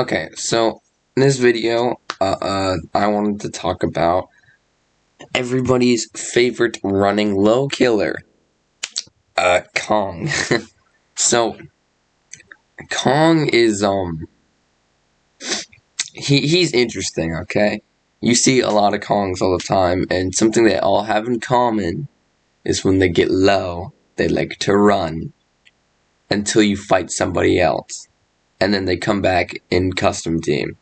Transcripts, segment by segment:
Okay, so in this video, I wanted to talk about everybody's favorite running low killer, Kong. So Kong is he's interesting. Okay, you see a lot of Kongs all the time, and something they all have in common is when they get low, they like to run until you fight somebody else, and then they come back in custom team.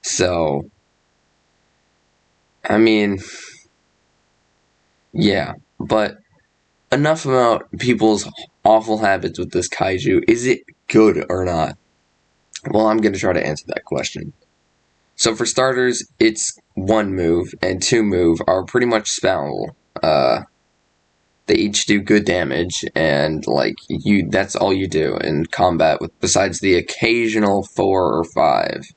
So I mean, yeah, but enough about people's awful habits with this kaiju. Is it good or not? Well, I'm going to try to answer that question. So, for starters, its one move and two move are pretty much spammable. They each do good damage, and that's all you do in combat. With besides the occasional 4 or 5.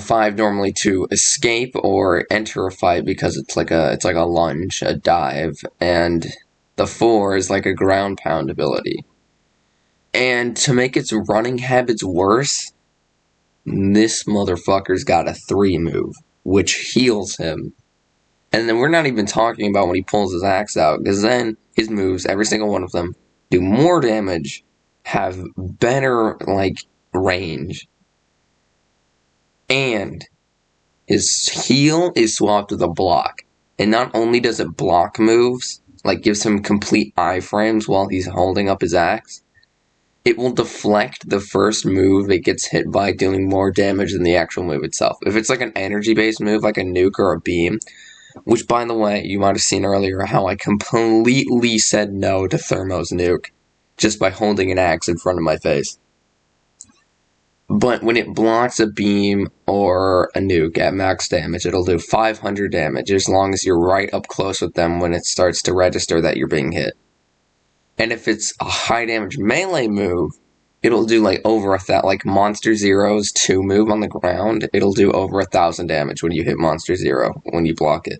5 normally to escape or enter a fight because it's like a lunge, a dive, and the 4 is like a ground pound ability. And to make its running habits worse, this motherfucker's got a 3 move, which heals him. And then we're not even talking about when he pulls his axe out, because then his moves, every single one of them, do more damage, have better range, and his heal is swapped with a block. And not only does it block moves, gives him complete iframes while he's holding up his axe, it will deflect the first move it gets hit by, doing more damage than the actual move itself. If it's like an energy-based move, like a nuke or a beam, which, by the way, you might have seen earlier how I completely said no to Thermo's nuke just by holding an axe in front of my face. But when it blocks a beam or a nuke at max damage, it'll do 500 damage as long as you're right up close with them when it starts to register that you're being hit. And if it's a high damage melee move, it'll do like Monster Zero's 2 move on the ground. It'll do over 1,000 damage when you hit Monster Zero when you block it.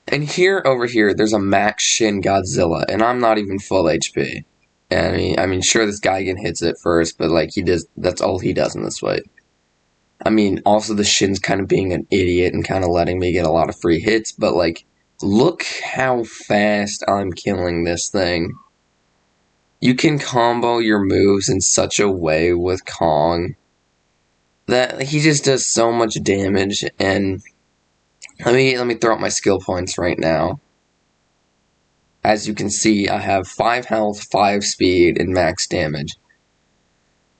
And over here, there's a max Shin Godzilla, and I'm not even full HP. And I mean, sure, this guy hits it first, but that's all he does in this fight. I mean, also the Shin's kind of being an idiot and kind of letting me get a lot of free hits, but look how fast I'm killing this thing. You can combo your moves in such a way with Kong that he just does so much damage. And let me throw out my skill points right now. As you can see, I have 5 health, 5 speed, and max damage.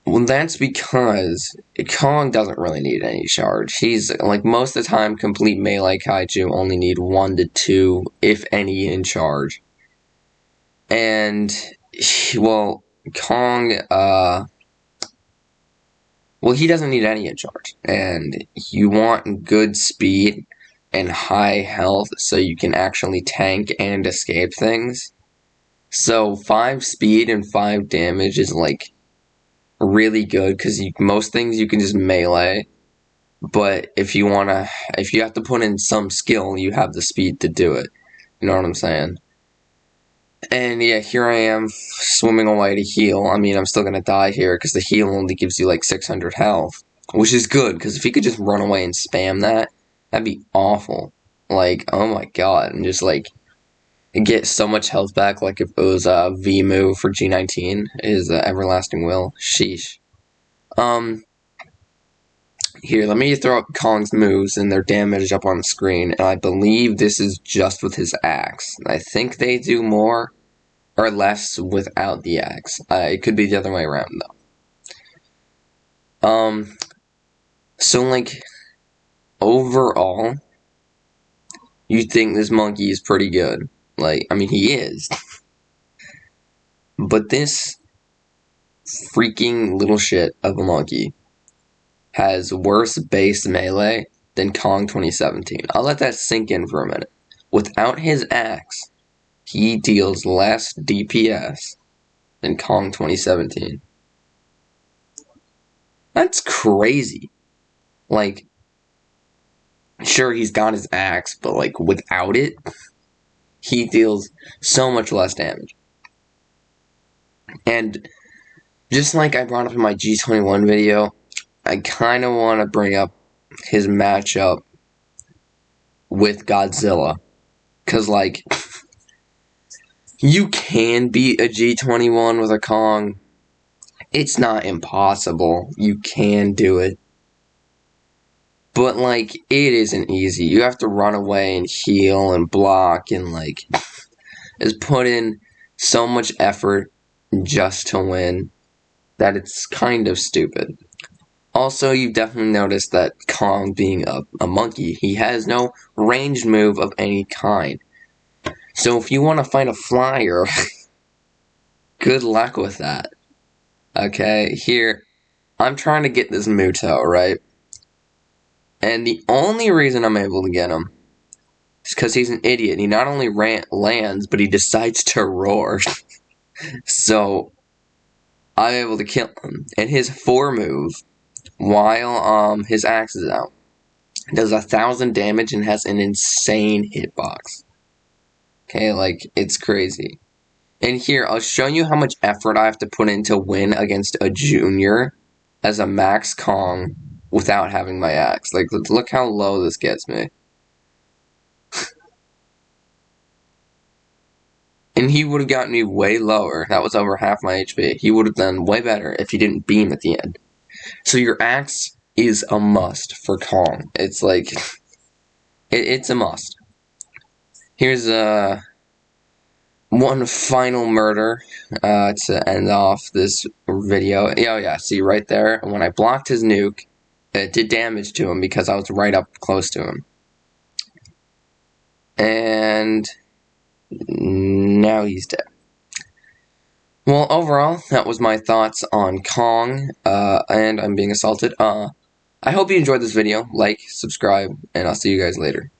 Well, that's because Kong doesn't really need any charge. He's, most of the time, complete melee kaiju only need 1 to 2, if any, in charge. And, well, Kong, he doesn't need any in charge. And you want good speed and high health so you can actually tank and escape things. So 5 speed and 5 damage is really good because most things you can just melee, but if you have to put in some skill, you have the speed to do it. You know what I'm saying? And yeah, here I am swimming away to heal. I mean, I'm still gonna die here because the heal only gives you 600 health, which is good because if he could just run away and spam that, that'd be awful. Oh my god, and just get so much health back, if it was a V move for G19, is Everlasting Will. Sheesh. Here, let me throw up Kong's moves and their damage up on the screen, and I believe this is just with his axe. I think they do more or less without the axe. It could be the other way around, though. So, overall, you think this monkey is pretty good. I mean, he is. But this freaking little shit of a monkey has worse base melee than Kong 2017. I'll let that sink in for a minute. Without his axe, he deals less DPS than Kong 2017. That's crazy. Sure, he's got his axe, but without it, he deals so much less damage. And Just like I brought up in my G21 video, I kind of want to bring up his matchup with Godzilla. Because, like, you can beat a G21 with a Kong. It's not impossible. You can do it. But, like, it isn't easy. You have to run away and heal and block and, like, just put in so much effort just to win that it's kind of stupid. Also, you've definitely noticed that Kong being a monkey, he has no ranged move of any kind. So if you want to fight a flyer, good luck with that. Okay, here, I'm trying to get this Muto, right? And the only reason I'm able to get him is because he's an idiot. He not only lands, but he decides to roar. So, I'm able to kill him. And his 4 move, while his axe is out, does 1,000 damage and has an insane hitbox. Okay, like, it's crazy. And here, I'll show you how much effort I have to put in to win against a junior as a max Kong without having my axe. Like, look how low this gets me. And he would have gotten me way lower. That was over half my HP. He would have done way better if he didn't beam at the end. So your axe is a must for Kong. It's like, it's a must. Here's one final murder to end off this video. Oh yeah, see right there, when I blocked his nuke, it did damage to him because I was right up close to him. And now he's dead. Well, overall, that was my thoughts on Kong, and I'm being assaulted. I hope you enjoyed this video. Like, subscribe, and I'll see you guys later.